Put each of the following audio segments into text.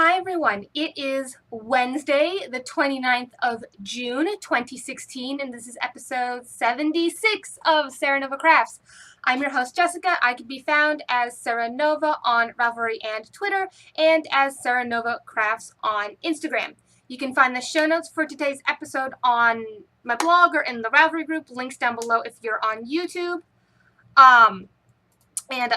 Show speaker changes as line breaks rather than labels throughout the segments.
Hi everyone, it is Wednesday, the 29th of June, 2016, and this is episode 76 of Serenova Crafts. I'm your host, Jessica. I can be found as Serenova on Ravelry and Twitter, and as Serenova Crafts on Instagram. You can find the show notes for today's episode on my blog or in the Ravelry group, links down below if you're on YouTube.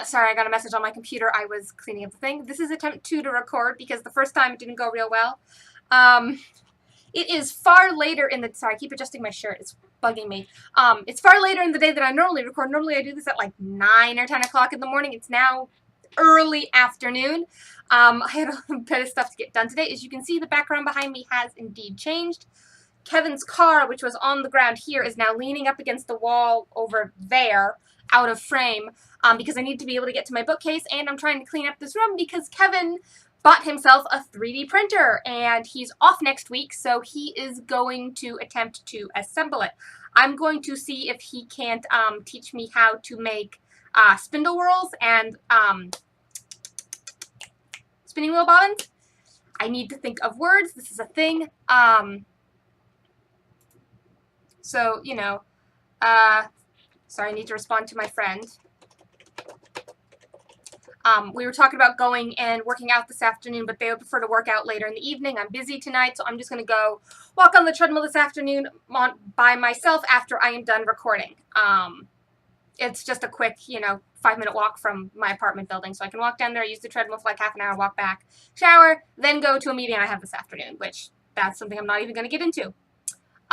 Sorry, I got a message on my computer. I was cleaning up the thing. This is attempt 2 to record because the first time it didn't go real well. It is far later in the... Sorry, I keep adjusting my shirt. It's bugging me. It's far later in the day than I normally record. Normally I do this at like 9 or 10 o'clock in the morning. It's now early afternoon. I had a bit of stuff to get done today. As you can see, the background behind me has indeed changed. Kevin's car, which was on the ground here, is now leaning up against the wall over there, out of frame, because I need to be able to get to my bookcase, and I'm trying to clean up this room because Kevin bought himself a 3D printer, and he's off next week, so he is going to attempt to assemble it. I'm going to see if he can't teach me how to make spindle whorls and spinning wheel bobbins. I need to think of words. This is a thing. So, you know, sorry, I need to respond to my friend. We were talking about going and working out this afternoon, but they would prefer to work out later in the evening. I'm busy tonight, so I'm just going to go walk on the treadmill this afternoon by myself after I am done recording. It's just a quick, 5-minute walk from my apartment building, so I can walk down there, use the treadmill for like half an hour, walk back, shower, then go to a meeting I have this afternoon, which that's something I'm not even going to get into.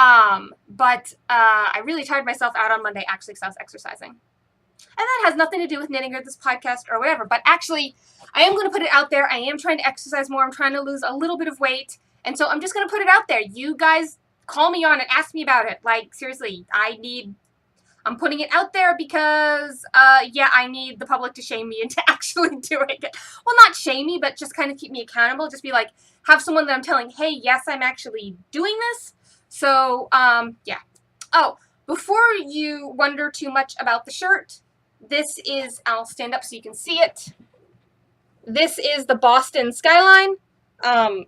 I really tired myself out on Monday, actually, because I was exercising. And that has nothing to do with knitting or this podcast or whatever. But actually, I am going to put it out there. I am trying to exercise more. I'm trying to lose a little bit of weight. And so I'm just going to put it out there. You guys call me on it. Ask me about it. Like, seriously, I'm putting it out there because, I need the public to shame me into actually doing it. Well, not shame me, but just kind of keep me accountable. Just be like, have someone that I'm telling, hey, yes, I'm actually doing this. So, yeah. Oh, before you wonder too much about the shirt, this is, I'll stand up so you can see it. This is the Boston skyline. Sorry,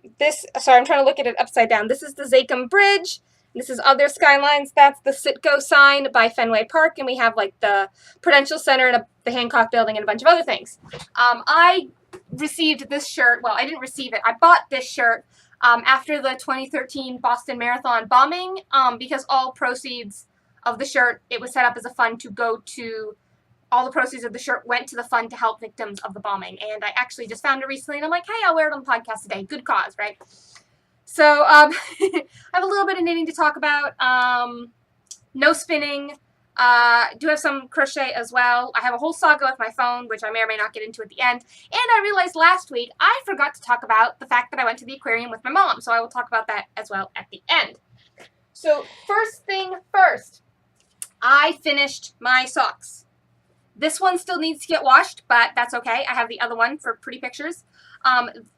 I'm trying to look at it upside down. This is the Zakim Bridge. This is other skylines. That's the Citgo sign by Fenway Park, and we have like the Prudential Center and the Hancock Building and a bunch of other things. I received this shirt. Well, I didn't receive it. I bought this shirt after the 2013 Boston Marathon bombing, because all proceeds of the shirt, it was set up as a fund to go to, all the proceeds of the shirt went to the fund to help victims of the bombing. And I actually just found it recently, and I'm like, hey, I'll wear it on the podcast today. Good cause, right? So, I have a little bit of knitting to talk about. No spinning. Do have some crochet as well. I have a whole saga with my phone, which I may or may not get into at the end. And I realized last week I forgot to talk about the fact that I went to the aquarium with my mom. So I will talk about that as well at the end. So first thing first, I finished my socks. This one still needs to get washed, but that's okay. I have the other one for pretty pictures.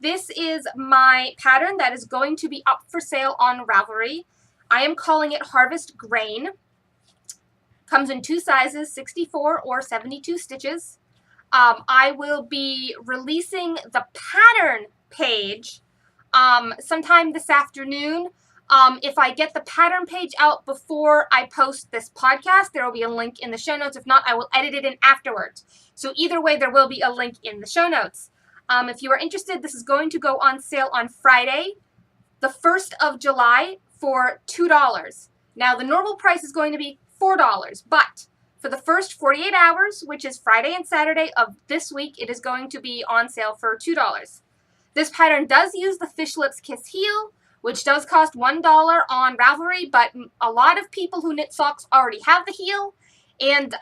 This is my pattern that is going to be up for sale on Ravelry. I am calling it Harvest Grain. Comes in 2 sizes, 64 or 72 stitches. I will be releasing the pattern page sometime this afternoon. If I get the pattern page out before I post this podcast, there will be a link in the show notes. If not, I will edit it in afterwards. So either way, there will be a link in the show notes. If you are interested, this is going to go on sale on Friday, the 1st of July, for $2. Now, the normal price is going to be $4, but for the first 48 hours, which is Friday and Saturday of this week, it is going to be on sale for $2. This pattern does use the Fish Lips Kiss Heel, which does cost $1 on Ravelry, but a lot of people who knit socks already have the heel, and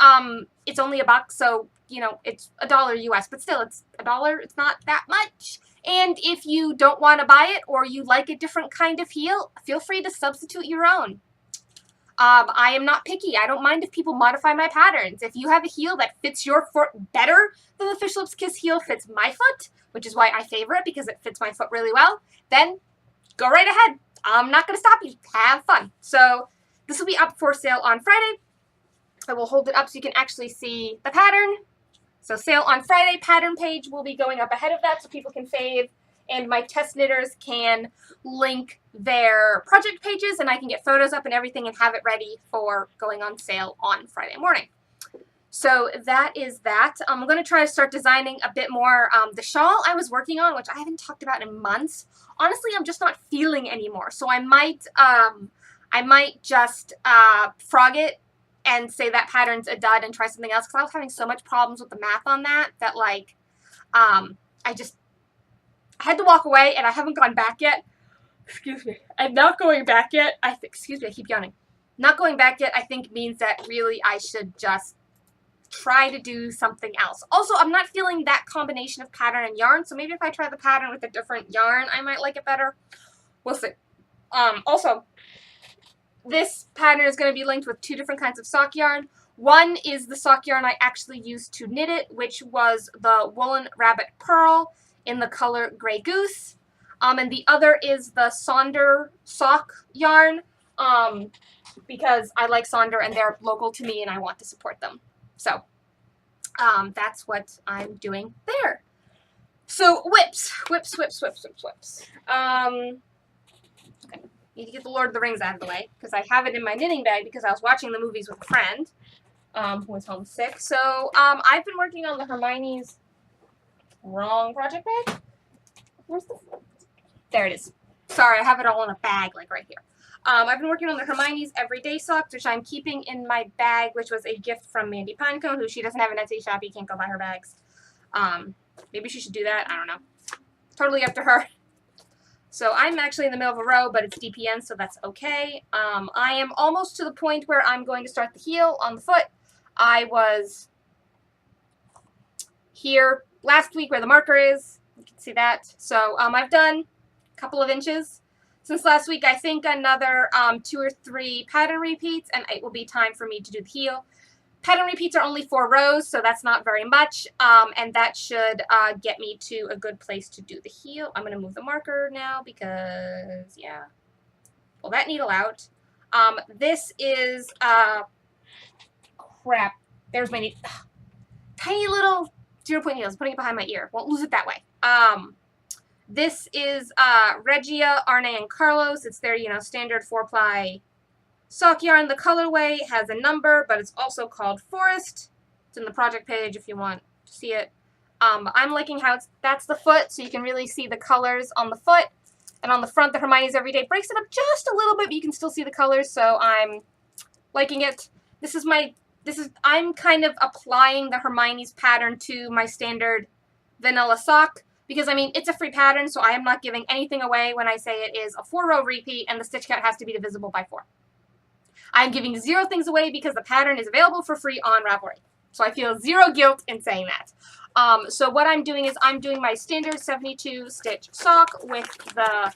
it's only $1, so, it's $1 US, but still, it's $1, it's not that much. And if you don't want to buy it, or you like a different kind of heel, feel free to substitute your own. I am not picky. I don't mind if people modify my patterns. If you have a heel that fits your foot better than the Fish Lips Kiss heel fits my foot, which is why I favor it because it fits my foot really well, then go right ahead. I'm not going to stop you. Have fun. So this will be up for sale on Friday. I will hold it up so you can actually see the pattern. So sale on Friday, pattern page will be going up ahead of that so people can fave and my test knitters can link their project pages, and I can get photos up and everything and have it ready for going on sale on Friday morning. So that is that. I'm going to try to start designing a bit more. The shawl I was working on, which I haven't talked about in months, honestly, I'm just not feeling anymore. So I might just frog it and say that pattern's a dud and try something else, because I was having so much problems with the math on that like I had to walk away, and I haven't gone back yet. Excuse me. I'm not going back yet. Excuse me, I keep yawning. Not going back yet, I think, means that really I should just try to do something else. Also, I'm not feeling that combination of pattern and yarn, so maybe if I try the pattern with a different yarn, I might like it better. We'll see. Also, this pattern is going to be linked with 2 different kinds of sock yarn. One is the sock yarn I actually used to knit it, which was the Woolen Rabbit Pearl in the color Grey Goose. And the other is the Sonder sock yarn, because I like Sonder and they're local to me and I want to support them. So that's what I'm doing there. So whips. Okay, need to get the Lord of the Rings out of the way, because I have it in my knitting bag because I was watching the movies with a friend who was homesick. So I've been working on the Hermione's wrong project bag. Where's the... There it is. Sorry, I have it all in a bag, like right here. I've been working on the Hermione's Everyday Socks, which I'm keeping in my bag, which was a gift from Mandy Pinecone, who she doesn't have an Etsy shop. You can't go buy her bags. Maybe she should do that. I don't know. Totally up to her. So I'm actually in the middle of a row, but it's DPN, so that's okay. I am almost to the point where I'm going to start the heel on the foot. I was here last week where the marker is. You can see that. So I've done couple of inches since last week. I think another 2 or 3 pattern repeats, and it will be time for me to do the heel. Pattern repeats are only 4 rows, so that's not very much, and that should get me to a good place to do the heel. I'm going to move the marker now because, yeah, pull that needle out. This is, crap, there's my needle. Tiny little 0-point needles, putting it behind my ear. Won't lose it that way. This is Regia, Arne, and Carlos. It's their, standard 4-ply sock yarn. The colorway has a number, but it's also called Forest. It's in the project page if you want to see it. I'm liking how that's the foot, so you can really see the colors on the foot. And on the front, the Hermione's Everyday breaks it up just a little bit, but you can still see the colors, so I'm liking it. I'm kind of applying the Hermione's pattern to my standard vanilla sock. Because, I mean, it's a free pattern, so I am not giving anything away when I say it is a 4-row repeat and the stitch count has to be divisible by 4. I'm giving 0 things away because the pattern is available for free on Ravelry. So I feel 0 guilt in saying that. So what I'm doing is I'm doing my standard 72 stitch sock with the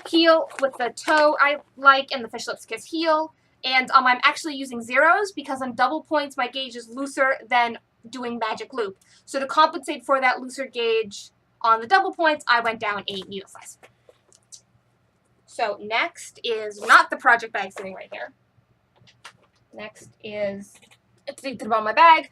heel, with the toe I like, and the Fish Lips Kiss heel. And I'm actually using zeros because on double points my gauge is looser than doing magic loop. So to compensate for that looser gauge on the double points, I went down a needle size. So next is not the project bag sitting right here. Next is, it's to the bottom of my bag,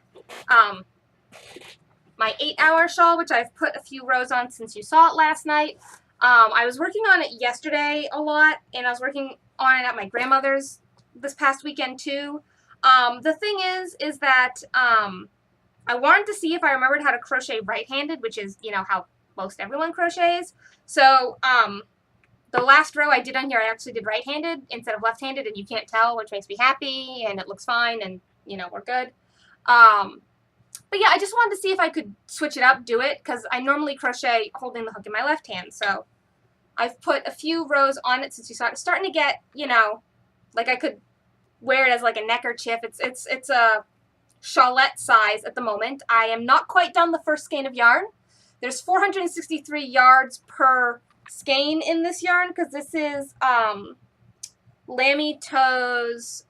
my 8-hour shawl, which I've put a few rows on since you saw it last night. I was working on it yesterday a lot, and I was working on it at my grandmother's this past weekend too. The thing is that I wanted to see if I remembered how to crochet right-handed, which is, how most everyone crochets. So the last row I did on here, I actually did right-handed instead of left-handed, and you can't tell, which makes me happy, and it looks fine, and, we're good. But yeah, I just wanted to see if I could switch it up, do it, because I normally crochet holding the hook in my left hand. So I've put a few rows on it since you saw it. It's starting to get, like I could wear it as like a neckerchief. It's a shawlette size at the moment. I am not quite done the first skein of yarn. There's 463 yards per skein in this yarn because this is Lammy Toes.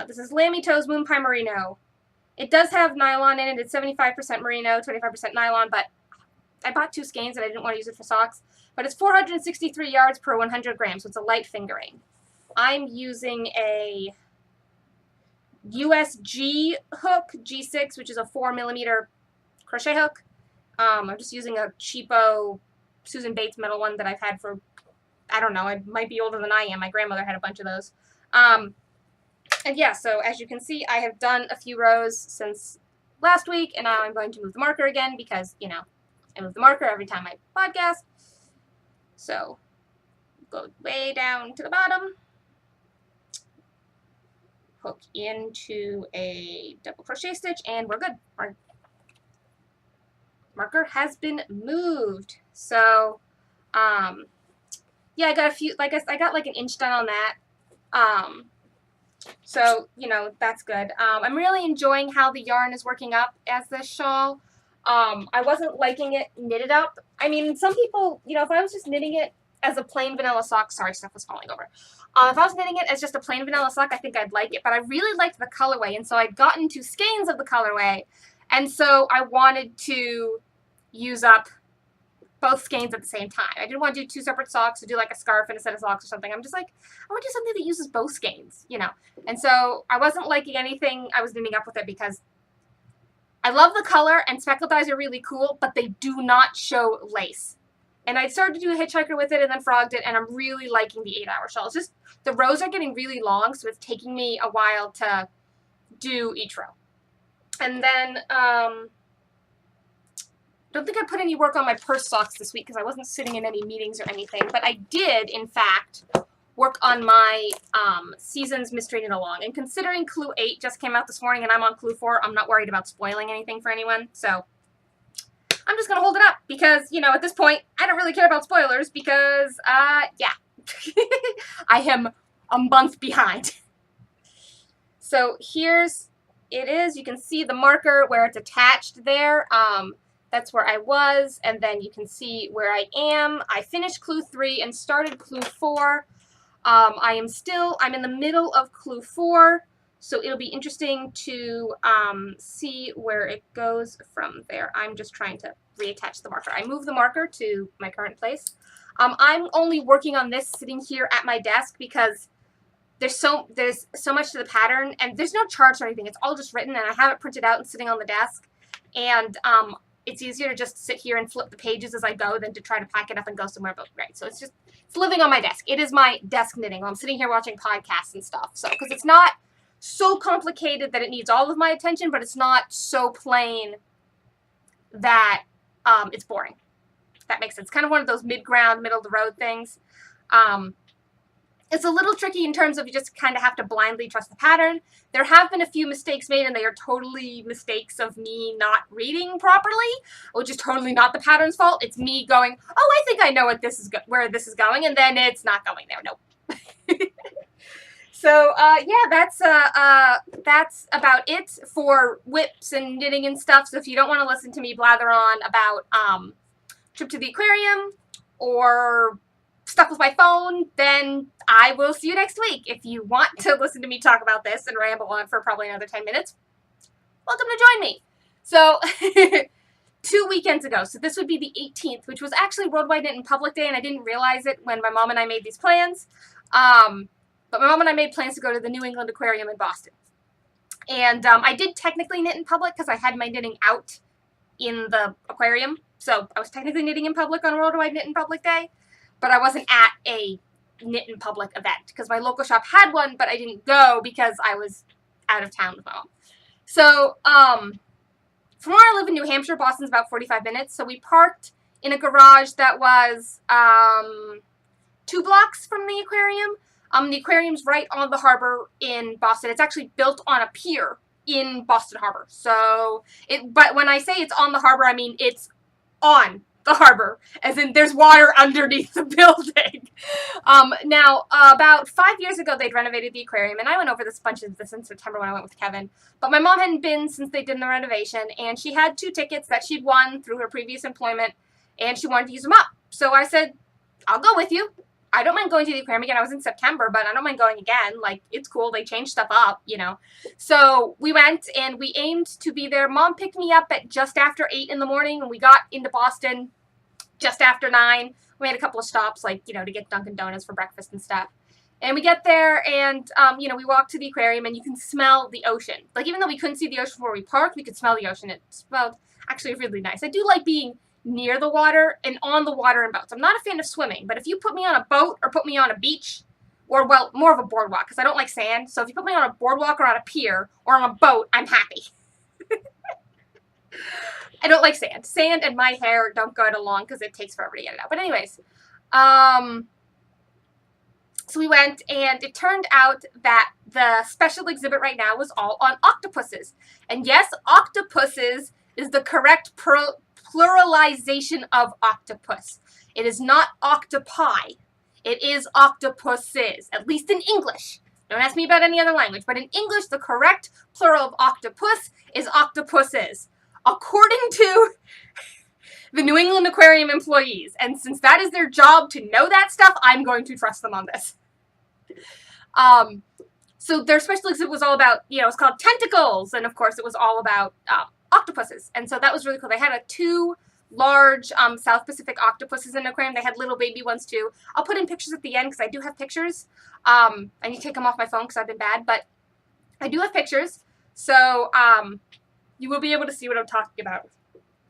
This is Lammy Toes Moon Pie Merino. It does have nylon in it. It's 75% merino, 25% nylon, but I bought 2 skeins and I didn't want to use it for socks. But it's 463 yards per 100 grams, so it's a light fingering. I'm using a USG hook, G6, which is a 4mm crochet hook. I'm just using a cheapo Susan Bates metal one that I've had for, I don't know, it might be older than I am. My grandmother had a bunch of those. And yeah, so as you can see, I have done a few rows since last week, and now I'm going to move the marker again because, you know, I move the marker every time I podcast. So, go way down to the bottom, hook into a double crochet stitch, and we're good. Our marker has been moved. So, yeah, I got a few, like I got like an inch done on that. So, you know, that's good. I'm really enjoying how the yarn is working up as this shawl. I wasn't liking it knitted up. I mean, some people, you know, if I was just knitting it as a plain vanilla sock, sorry, stuff was falling over. If I was knitting it as just a plain vanilla sock, I think I'd like it, but I really liked the colorway, and so I'd gotten 2 skeins of the colorway, and so I wanted to use up both skeins at the same time. I didn't want to do 2 separate socks, to do like a scarf and a set of socks or something. I'm just like, I want to do something that uses both skeins, you know. And so I wasn't liking anything I was knitting up with it because I love the color and speckled dyes are really cool, but they do not show lace. And I started to do a hitchhiker with it and then frogged it, and I'm really liking the 8-hour shawl. It's just the rows are getting really long, so it's taking me a while to do each row. And then don't think I put any work on my purse socks this week because I wasn't sitting in any meetings or anything, but I did, in fact, work on my Seasons Mystery Knit Along. And considering Clue 8 just came out this morning and I'm on Clue 4, I'm not worried about spoiling anything for anyone, so I'm just going to hold it up because, you know, at this point, I don't really care about spoilers because, yeah, I am a month behind. So here's, it is, you can see the marker where it's attached there. That's where I was, and then you can see where I am. I finished Clue 3 and started Clue 4. I'm in the middle of Clue 4, so it'll be interesting to see where it goes from there. I'm just trying to reattach the marker. I moved the marker to my current place. I'm only working on this sitting here at my desk because there's so much to the pattern, and there's no charts or anything. It's all just written, and I have it printed out and sitting on the desk, and it's easier to just sit here and flip the pages as I go than to try to pack it up and go somewhere, but right. So it's living on my desk. It is my desk knitting while I'm sitting here watching podcasts and stuff. So, because it's not so complicated that it needs all of my attention, but it's not so plain that it's boring. If that makes sense. It's kind of one of those mid-ground, middle-of-the-road things. It's a little tricky in terms of you just kind of have to blindly trust the pattern. There have been a few mistakes made, and they are totally mistakes of me not reading properly, which is totally not the pattern's fault. It's me going, oh, I think I know what this is where this is going, and then it's not going there. Nope. So, yeah, that's about it for whips and knitting and stuff. So if you don't want to listen to me blather on about trip to the aquarium or stuff with my phone, then I will see you next week. If you want to listen to me talk about this and ramble on for probably another 10 minutes, welcome to join me. So, 2 weekends ago, so this would be the 18th, which was actually Worldwide Knit in Public Day, and I didn't realize it when my mom and I made these plans. But my mom and I made plans to go to the New England Aquarium in Boston. And I did technically knit in public because I had my knitting out in the aquarium. So I was technically knitting in public on Worldwide Knit in Public Day, but I wasn't at a knit in public event because my local shop had one, but I didn't go because I was out of town with my mom. So from where I live in New Hampshire, Boston's about 45 minutes. So we parked in a garage that was 2 blocks from the aquarium. The aquarium's right on the harbor in Boston. It's actually built on a pier in Boston Harbor. So, but when I say it's on the harbor, I mean it's on the harbor, as in there's water underneath the building. Now, about 5 years ago, they'd renovated the aquarium, and I went over this bunch of this in September when I went with Kevin. But my mom hadn't been since they did the renovation, and she had 2 tickets that she'd won through her previous employment, and she wanted to use them up. So I said, I'll go with you. I don't mind going to the aquarium again. I was in September, but I don't mind going again. Like, it's cool. They changed stuff up, you know. So we went, and we aimed to be there. Mom picked me up at just after 8 in the morning, and we got into Boston just after 9. We made a couple of stops, like, you know, to get Dunkin' Donuts for breakfast and stuff. And we get there, and, you know, we walk to the aquarium, and you can smell the ocean. Like, even though we couldn't see the ocean before we parked, we could smell the ocean. It smelled actually really nice. I do like being near the water and on the water in boats. I'm not a fan of swimming, but if you put me on a boat or put me on a beach, or, well, more of a boardwalk, because I don't like sand, so if you put me on a boardwalk or on a pier or on a boat, I'm happy. I don't like sand. Sand and my hair don't go along because it takes forever to get it out. But anyways, so we went, and it turned out that the special exhibit right now was all on octopuses. And yes, octopuses is the correct pluralization of octopus. It is not octopi. It is octopuses, at least in English. Don't ask me about any other language, but in English, the correct plural of octopus is octopuses, according to the New England Aquarium employees. And since that is their job to know that stuff, I'm going to trust them on this. So their special exhibit was all about, you know, it's called Tentacles, and of course it was all about octopuses. And so that was really cool. They had two large South Pacific octopuses in the aquarium. They had little baby ones too. I'll put in pictures at the end because I do have pictures. I need to take them off my phone because I've been bad, but I do have pictures. So you will be able to see what I'm talking about.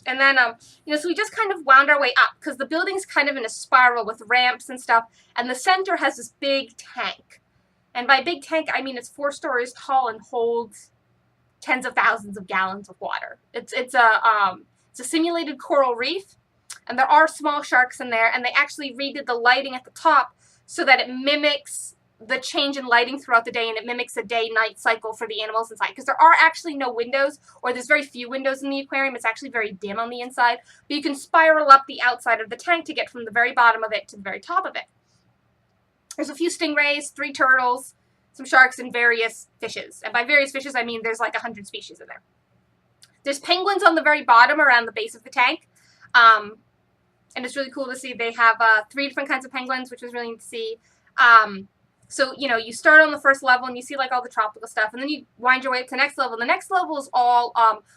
And then, you know, so we just kind of wound our way up because the building's kind of in a spiral with ramps and stuff. And the center has this big tank. And by big tank, I mean it's 4 stories tall and holds tens of thousands of gallons of water. It's a simulated coral reef, and there are small sharks in there, and they actually redid the lighting at the top so that it mimics the change in lighting throughout the day, and it mimics a day-night cycle for the animals inside. Because there are actually no windows, or there's very few windows in the aquarium. It's actually very dim on the inside, but you can spiral up the outside of the tank to get from the very bottom of it to the very top of it. There's a few stingrays, 3 turtles, some sharks, and various fishes. And by various fishes, I mean there's like 100 species in there. There's penguins on the very bottom around the base of the tank. And it's really cool to see. They have 3 different kinds of penguins, which was really neat to see. So, you know, you start on the first level and you see like all the tropical stuff, and then you wind your way up to the next level. The next level is all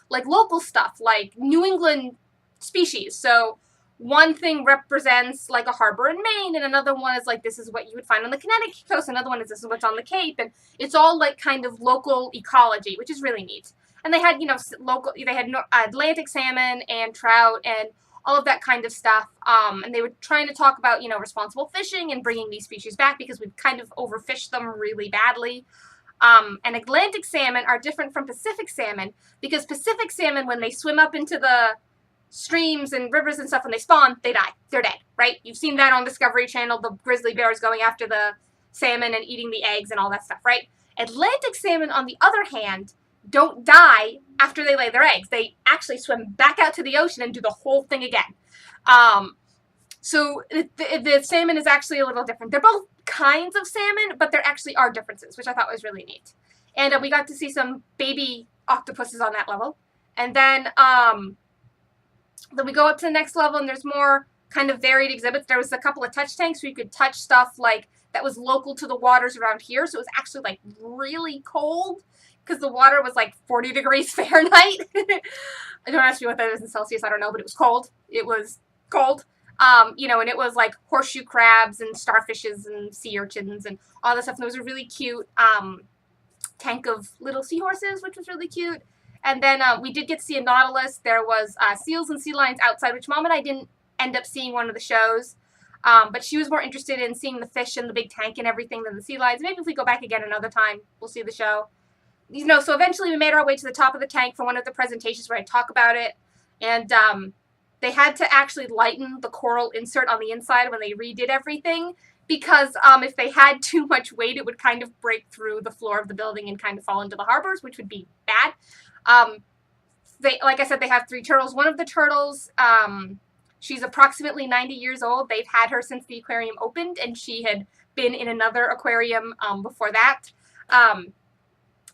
like local stuff, like New England species. So one thing represents like a harbor in Maine, and another one is like this is what you would find on the Connecticut coast. Another one is this is what's on the Cape, and it's all like kind of local ecology, which is really neat. And they had, you know, they had Atlantic salmon and trout and all of that kind of stuff. And they were trying to talk about, you know, responsible fishing and bringing these species back because we've kind of overfished them really badly. And Atlantic salmon are different from Pacific salmon because Pacific salmon, when they swim up into the streams and rivers and stuff, when they spawn, they die. They're dead, right? You've seen that on Discovery Channel, the grizzly bears going after the salmon and eating the eggs and all that stuff, right? Atlantic salmon, on the other hand, don't die after they lay their eggs. They actually swim back out to the ocean and do the whole thing again. So the salmon is actually a little different. They're both kinds of salmon, but there actually are differences, which I thought was really neat. And we got to see some baby octopuses on that level. And then we go up to the next level, and there's more kind of varied exhibits. There was a couple of touch tanks where you could touch stuff like that was local to the waters around here. So it was actually like really cold, because the water was like 40 degrees Fahrenheit. Don't ask me what that is in Celsius. I don't know, but it was cold. It was cold. You know, and it was like horseshoe crabs and starfishes and sea urchins and all this stuff. And there was a really cute tank of little seahorses, which was really cute. And then we did get to see a nautilus. There was seals and sea lions outside, which Mom and I didn't end up seeing one of the shows. But she was more interested in seeing the fish in the big tank and everything than the sea lions. Maybe if we go back again another time, we'll see the show. You know, so eventually we made our way to the top of the tank for one of the presentations where I talk about it. And they had to actually lighten the coral insert on the inside when they redid everything, because if they had too much weight, it would kind of break through the floor of the building and kind of fall into the harbors, which would be bad. Like I said, they have 3 turtles. One of the turtles, she's approximately 90 years old. They've had her since the aquarium opened, and she had been in another aquarium before that.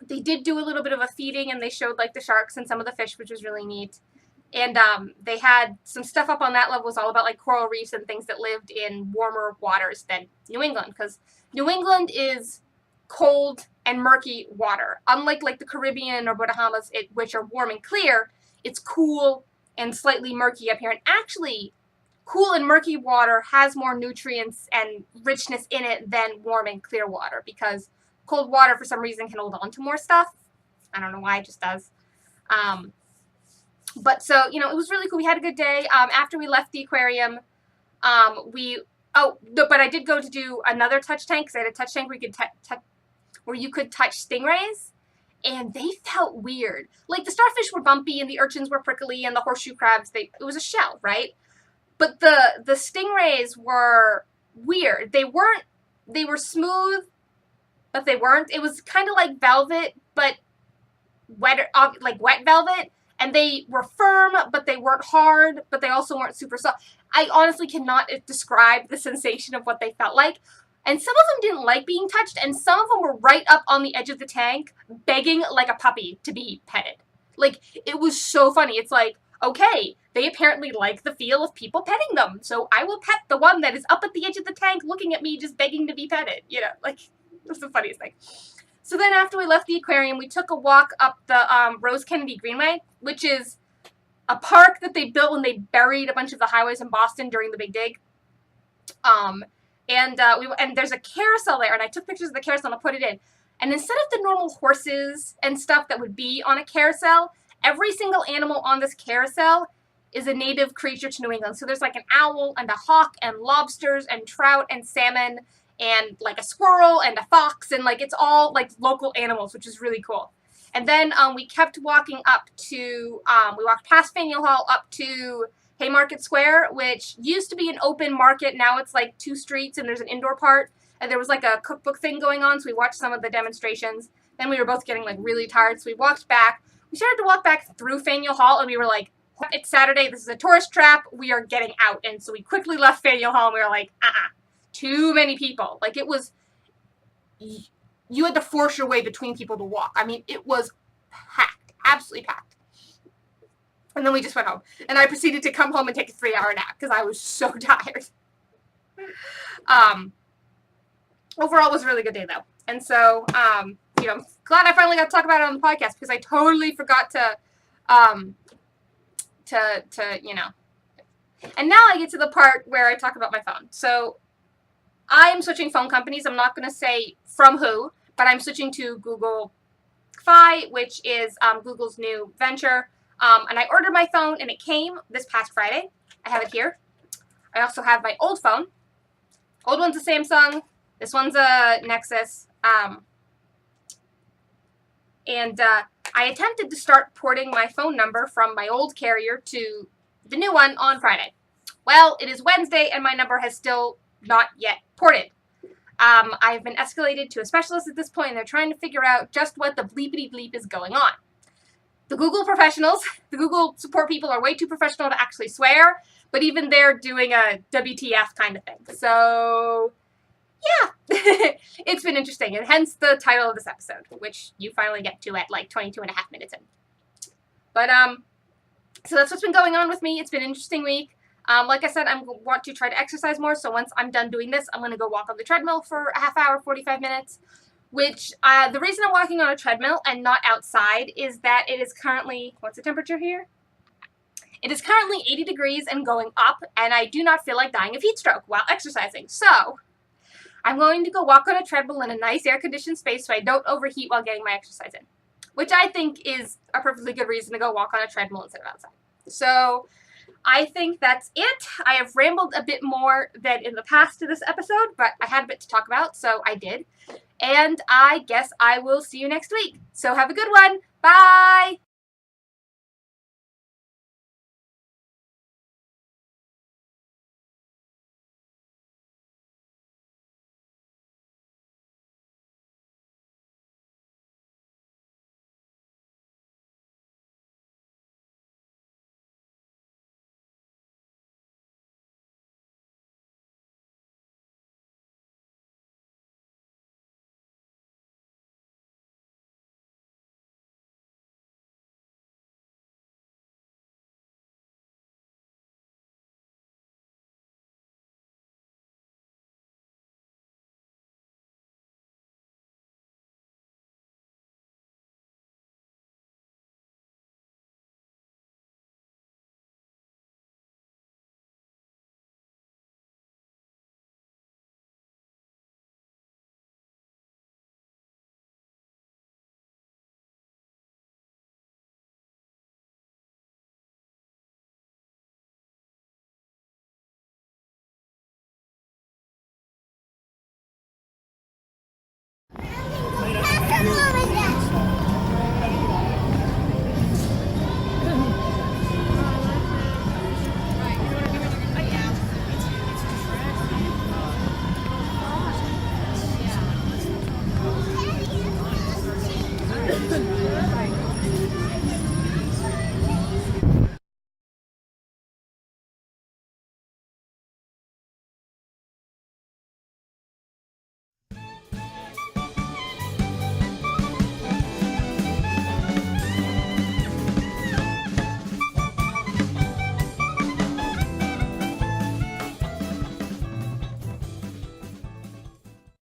They did do a little bit of a feeding, and they showed like the sharks and some of the fish, which was really neat. And they had some stuff up on that level. Was all about like coral reefs and things that lived in warmer waters than New England, because New England is cold and murky water. Unlike like the Caribbean or Bahamas, which are warm and clear, it's cool and slightly murky up here. And actually, cool and murky water has more nutrients and richness in it than warm and clear water, because cold water, for some reason, can hold on to more stuff. I don't know why, it just does. But so, you know, it was really cool. We had a good day. After we left the aquarium, but I did go to do another touch tank, because I had a touch tank where you could touch stingrays, and they felt weird. Like, the starfish were bumpy, and the urchins were prickly, and the horseshoe crabs, it was a shell, right? But the stingrays were weird. They were smooth, but they weren't. It was kind of like velvet, but wetter, like wet velvet. And they were firm, but they weren't hard, but they also weren't super soft. I honestly cannot describe the sensation of what they felt like. And some of them didn't like being touched, and some of them were right up on the edge of the tank, begging like a puppy to be petted. Like, it was so funny. It's like, okay, they apparently like the feel of people petting them, so I will pet the one that is up at the edge of the tank looking at me just begging to be petted. You know, like, it was the funniest thing. So then after we left the aquarium, we took a walk up the Rose Kennedy Greenway, which is a park that they built when they buried a bunch of the highways in Boston during the Big Dig. And there's a carousel there, and I took pictures of the carousel and I put it in. And instead of the normal horses and stuff that would be on a carousel, every single animal on this carousel is a native creature to New England. So there's like an owl and a hawk and lobsters and trout and salmon and like a squirrel and a fox, and like it's all like local animals, which is really cool. And then we kept walking up to, we walked past Faneuil Hall up to Haymarket Square, which used to be an open market. Now it's like 2 streets and there's an indoor part. And there was like a cookbook thing going on, so we watched some of the demonstrations. Then we were both getting like really tired, so we walked back. We started to walk back through Faneuil Hall, and we were like, it's Saturday, this is a tourist trap, we are getting out. And so we quickly left Faneuil Hall, and we were like, too many people. Like, it was, you had to force your way between people to walk. I mean, it was packed, absolutely packed. And then we just went home. And I proceeded to come home and take a 3-hour nap because I was so tired. Overall, it was a really good day, though. And so, you know, I'm glad I finally got to talk about it on the podcast, because I totally forgot to, you know. And now I get to the part where I talk about my phone. So I'm switching phone companies. I'm not going to say from who, but I'm switching to Google Fi, which is Google's new venture. And I ordered my phone, and it came this past Friday. I have it here. I also have my old phone. Old one's a Samsung. This one's a Nexus. And I attempted to start porting my phone number from my old carrier to the new one on Friday. Well, it is Wednesday, and my number has still not yet ported. I've been escalated to a specialist at this point, and they're trying to figure out just what the bleepity bleep is going on. The Google professionals, the Google support people are way too professional to actually swear, but even they're doing a WTF kind of thing. So, yeah, it's been interesting, and hence the title of this episode, which you finally get to at like 22.5 minutes in. But, so that's what's been going on with me. It's been an interesting week. Like I said, I want to try to exercise more, so once I'm done doing this, I'm going to go walk on the treadmill for a half hour, 45 minutes, which, the reason I'm walking on a treadmill and not outside is that it is currently, what's the temperature here? It is currently 80 degrees and going up, and I do not feel like dying of heat stroke while exercising, so I'm going to go walk on a treadmill in a nice air-conditioned space so I don't overheat while getting my exercise in, which I think is a perfectly good reason to go walk on a treadmill instead of outside. So I think that's it. I have rambled a bit more than in the past to this episode, but I had a bit to talk about, so I did. And I guess I will see you next week. So have a good one. Bye!